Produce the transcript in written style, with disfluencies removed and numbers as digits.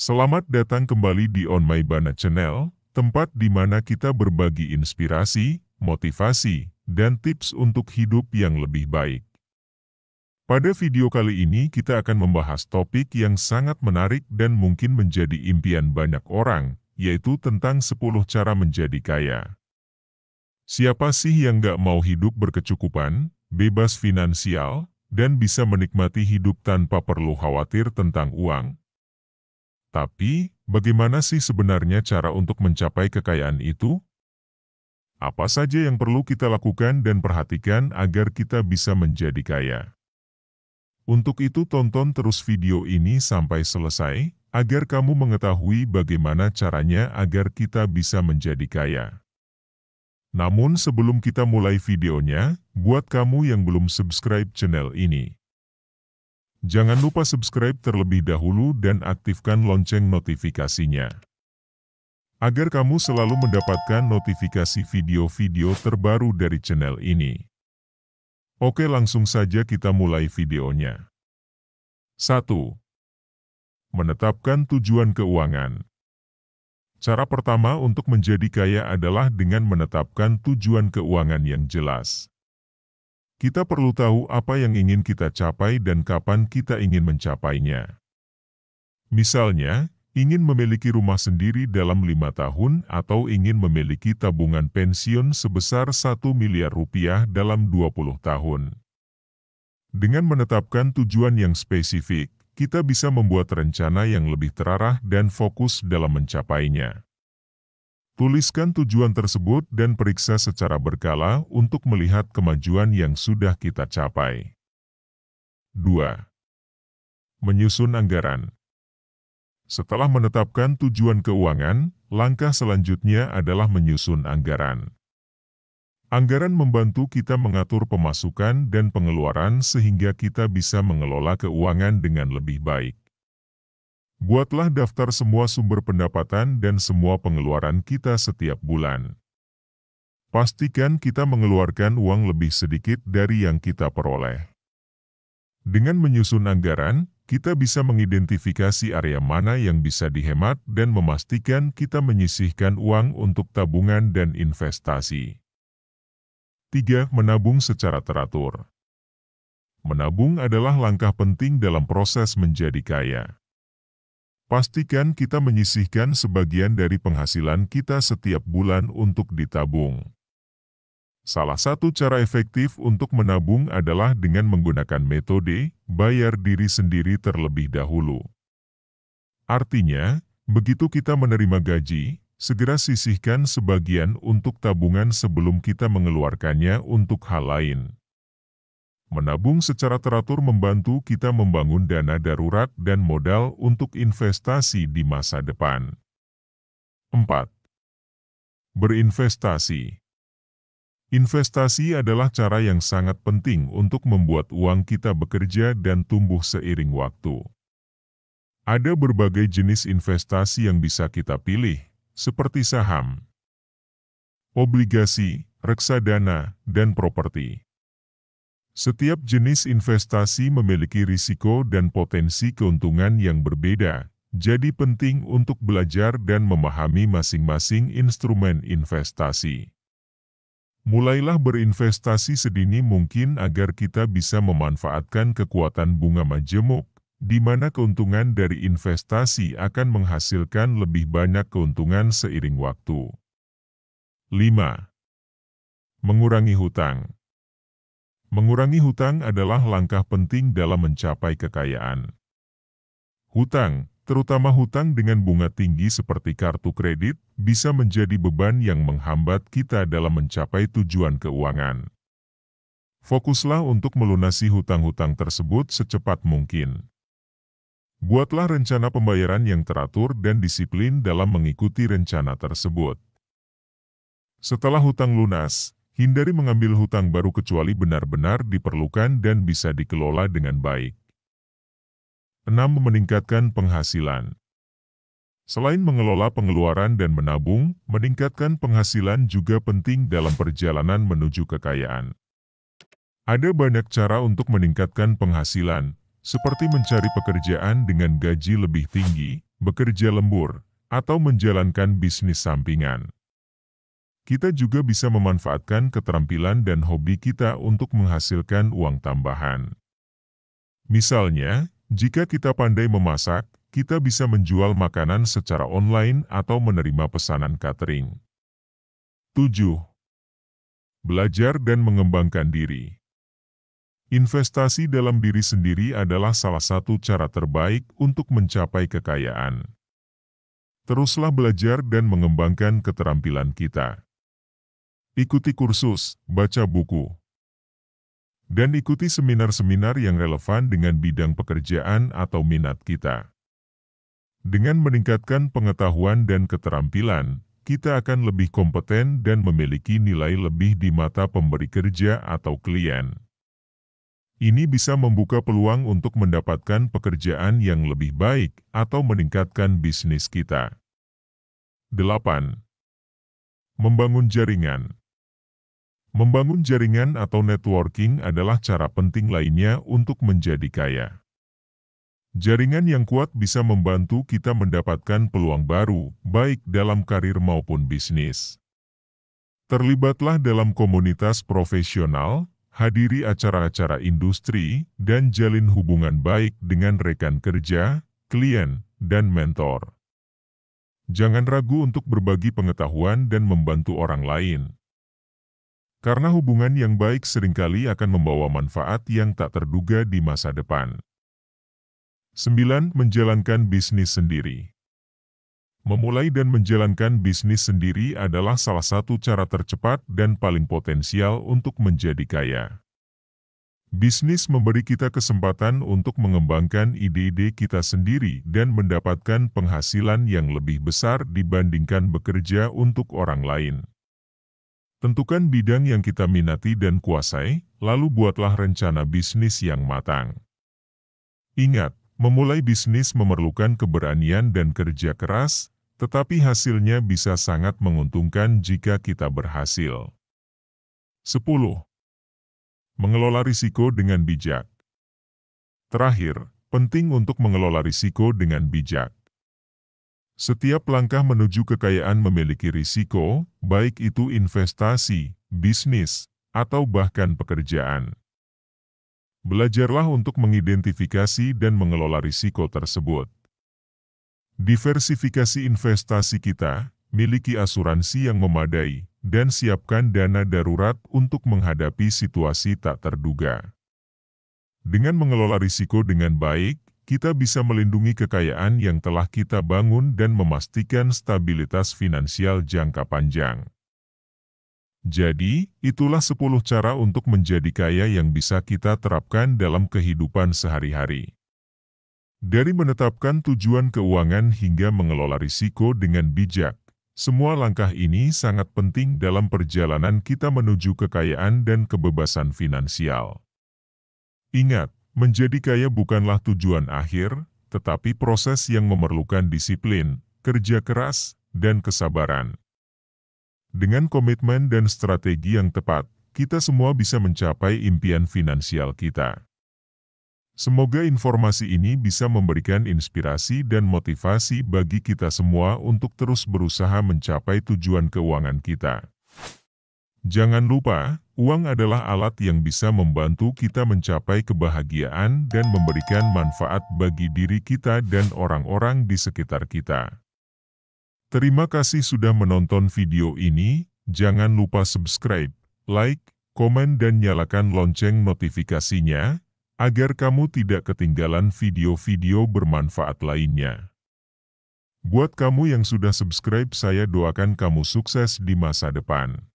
Selamat datang kembali di On My Bana Channel, tempat di mana kita berbagi inspirasi, motivasi, dan tips untuk hidup yang lebih baik. Pada video kali ini kita akan membahas topik yang sangat menarik dan mungkin menjadi impian banyak orang, yaitu tentang 10 cara menjadi kaya. Siapa sih yang gak mau hidup berkecukupan, bebas finansial, dan bisa menikmati hidup tanpa perlu khawatir tentang uang? Tapi, bagaimana sih sebenarnya cara untuk mencapai kekayaan itu? Apa saja yang perlu kita lakukan dan perhatikan agar kita bisa menjadi kaya? Untuk itu tonton terus video ini sampai selesai, agar kamu mengetahui bagaimana caranya agar kita bisa menjadi kaya. Namun sebelum kita mulai videonya, buat kamu yang belum subscribe channel ini, jangan lupa subscribe terlebih dahulu dan aktifkan lonceng notifikasinya, agar kamu selalu mendapatkan notifikasi video-video terbaru dari channel ini. Oke, langsung saja kita mulai videonya. 1. Menetapkan tujuan keuangan. Cara pertama untuk menjadi kaya adalah dengan menetapkan tujuan keuangan yang jelas. Kita perlu tahu apa yang ingin kita capai dan kapan kita ingin mencapainya. Misalnya, ingin memiliki rumah sendiri dalam 5 tahun atau ingin memiliki tabungan pensiun sebesar 1 miliar rupiah dalam 20 tahun. Dengan menetapkan tujuan yang spesifik, kita bisa membuat rencana yang lebih terarah dan fokus dalam mencapainya. Tuliskan tujuan tersebut dan periksa secara berkala untuk melihat kemajuan yang sudah kita capai. 2. Menyusun anggaran. Setelah menetapkan tujuan keuangan, langkah selanjutnya adalah menyusun anggaran. Anggaran membantu kita mengatur pemasukan dan pengeluaran sehingga kita bisa mengelola keuangan dengan lebih baik. Buatlah daftar semua sumber pendapatan dan semua pengeluaran kita setiap bulan. Pastikan kita mengeluarkan uang lebih sedikit dari yang kita peroleh. Dengan menyusun anggaran, kita bisa mengidentifikasi area mana yang bisa dihemat dan memastikan kita menyisihkan uang untuk tabungan dan investasi. 3. Menabung secara teratur. Menabung adalah langkah penting dalam proses menjadi kaya. Pastikan kita menyisihkan sebagian dari penghasilan kita setiap bulan untuk ditabung. Salah satu cara efektif untuk menabung adalah dengan menggunakan metode bayar diri sendiri terlebih dahulu. Artinya, begitu kita menerima gaji, segera sisihkan sebagian untuk tabungan sebelum kita mengeluarkannya untuk hal lain. Menabung secara teratur membantu kita membangun dana darurat dan modal untuk investasi di masa depan. 4. Berinvestasi. Investasi adalah cara yang sangat penting untuk membuat uang kita bekerja dan tumbuh seiring waktu. Ada berbagai jenis investasi yang bisa kita pilih, seperti saham, obligasi, reksadana, dan properti. Setiap jenis investasi memiliki risiko dan potensi keuntungan yang berbeda, jadi penting untuk belajar dan memahami masing-masing instrumen investasi. Mulailah berinvestasi sedini mungkin agar kita bisa memanfaatkan kekuatan bunga majemuk, di mana keuntungan dari investasi akan menghasilkan lebih banyak keuntungan seiring waktu. 5. Mengurangi hutang. Mengurangi hutang adalah langkah penting dalam mencapai kekayaan. Hutang, terutama hutang dengan bunga tinggi seperti kartu kredit, bisa menjadi beban yang menghambat kita dalam mencapai tujuan keuangan. Fokuslah untuk melunasi hutang-hutang tersebut secepat mungkin. Buatlah rencana pembayaran yang teratur dan disiplin dalam mengikuti rencana tersebut. Setelah hutang lunas, hindari mengambil hutang baru kecuali benar-benar diperlukan dan bisa dikelola dengan baik. 6. Meningkatkan penghasilan. Selain mengelola pengeluaran dan menabung, meningkatkan penghasilan juga penting dalam perjalanan menuju kekayaan. Ada banyak cara untuk meningkatkan penghasilan, seperti mencari pekerjaan dengan gaji lebih tinggi, bekerja lembur, atau menjalankan bisnis sampingan. Kita juga bisa memanfaatkan keterampilan dan hobi kita untuk menghasilkan uang tambahan. Misalnya, jika kita pandai memasak, kita bisa menjual makanan secara online atau menerima pesanan catering. 7. Belajar dan mengembangkan diri. Investasi dalam diri sendiri adalah salah satu cara terbaik untuk mencapai kekayaan. Teruslah belajar dan mengembangkan keterampilan kita. Ikuti kursus, baca buku, dan ikuti seminar-seminar yang relevan dengan bidang pekerjaan atau minat kita. Dengan meningkatkan pengetahuan dan keterampilan, kita akan lebih kompeten dan memiliki nilai lebih di mata pemberi kerja atau klien. Ini bisa membuka peluang untuk mendapatkan pekerjaan yang lebih baik atau meningkatkan bisnis kita. 8. Membangun jaringan. Membangun jaringan atau networking adalah cara penting lainnya untuk menjadi kaya. Jaringan yang kuat bisa membantu kita mendapatkan peluang baru, baik dalam karir maupun bisnis. Terlibatlah dalam komunitas profesional, hadiri acara-acara industri, dan jalin hubungan baik dengan rekan kerja, klien, dan mentor. Jangan ragu untuk berbagi pengetahuan dan membantu orang lain. Karena hubungan yang baik seringkali akan membawa manfaat yang tak terduga di masa depan. 9. Menjalankan bisnis sendiri. Memulai dan menjalankan bisnis sendiri adalah salah satu cara tercepat dan paling potensial untuk menjadi kaya. Bisnis memberi kita kesempatan untuk mengembangkan ide-ide kita sendiri dan mendapatkan penghasilan yang lebih besar dibandingkan bekerja untuk orang lain. Tentukan bidang yang kita minati dan kuasai, lalu buatlah rencana bisnis yang matang. Ingat, memulai bisnis memerlukan keberanian dan kerja keras, tetapi hasilnya bisa sangat menguntungkan jika kita berhasil. 10. Mengelola risiko dengan bijak. Terakhir, penting untuk mengelola risiko dengan bijak. Setiap langkah menuju kekayaan memiliki risiko, baik itu investasi, bisnis, atau bahkan pekerjaan. Belajarlah untuk mengidentifikasi dan mengelola risiko tersebut. Diversifikasi investasi kita, miliki asuransi yang memadai, dan siapkan dana darurat untuk menghadapi situasi tak terduga. Dengan mengelola risiko dengan baik, kita bisa melindungi kekayaan yang telah kita bangun dan memastikan stabilitas finansial jangka panjang. Jadi, itulah 10 cara untuk menjadi kaya yang bisa kita terapkan dalam kehidupan sehari-hari. Dari menetapkan tujuan keuangan hingga mengelola risiko dengan bijak, semua langkah ini sangat penting dalam perjalanan kita menuju kekayaan dan kebebasan finansial. Ingat, menjadi kaya bukanlah tujuan akhir, tetapi proses yang memerlukan disiplin, kerja keras, dan kesabaran. Dengan komitmen dan strategi yang tepat, kita semua bisa mencapai impian finansial kita. Semoga informasi ini bisa memberikan inspirasi dan motivasi bagi kita semua untuk terus berusaha mencapai tujuan keuangan kita. Jangan lupa, uang adalah alat yang bisa membantu kita mencapai kebahagiaan dan memberikan manfaat bagi diri kita dan orang-orang di sekitar kita. Terima kasih sudah menonton video ini, jangan lupa subscribe, like, komen dan nyalakan lonceng notifikasinya, agar kamu tidak ketinggalan video-video bermanfaat lainnya. Buat kamu yang sudah subscribe, saya doakan kamu sukses di masa depan.